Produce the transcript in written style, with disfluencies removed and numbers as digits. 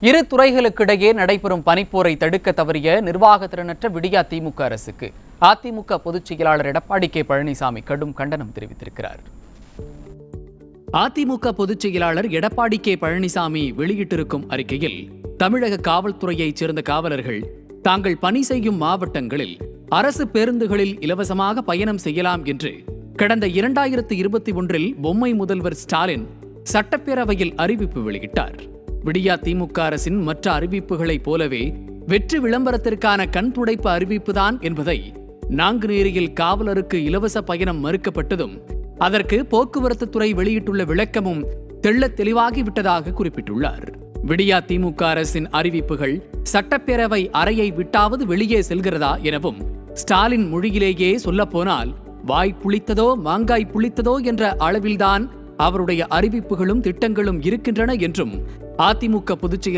இரு துறைகளுக்கிடையே நடைபெறும் பனிப்போரை தடுக்க தவறிய நிர்வாக திறனற்ற விடியா திமுக அரசுக்கு அதிமுக பொதுச் செயலாளர் எடப்பாடி கே பழனிசாமி கடும் கண்டனம் தெரிவித்திருக்கிறார். அதிமுக பொதுச் செயலாளர் எடப்பாடி கே பழனிசாமி வெளியிட்டிருக்கும் அறிக்கையில், தமிழக காவல்துறையைச் சேர்ந்த காவலர்கள் தாங்கள் பணி செய்யும் மாவட்டங்களில் அரசு பேருந்துகளில் இலவசமாக பயணம் செய்யலாம் என்று கடந்த 2021 பொம்மை முதல்வர் ஸ்டாலின் சட்டப்பேரவையில் அறிவிப்பு வெளியிட்டார். விடியா திமுக அரசின் மற்ற அறிவிப்புகளைப் போலவே வெற்றி விளம்பரத்திற்கான கண் துடைப்பு அறிவிப்புதான் என்பதை நாங்குநேரியில் காவலருக்கு இலவச பயணம் மறுக்கப்பட்டதும் அதற்கு போக்குவரத்து துறை வெளியிட்டுள்ள விளக்கமும் தெள்ளத் தெளிவாகிவிட்டதாக குறிப்பிட்டுள்ளார். விடியா திமுக அரசின் அறிவிப்புகள் சட்டப்பேரவை அறையை விட்டாவது வெளியே செல்கிறதா எனவும், ஸ்டாலின் மொழியிலேயே சொல்லப்போனால் வாய் புளித்ததோ மாங்காய் புளித்ததோ என்ற அளவில்தான் அவருடைய அறிவிப்புகளும் திட்டங்களும் இருக்கின்றன என்றும் அதிமுக பொதுச் செயலாளர்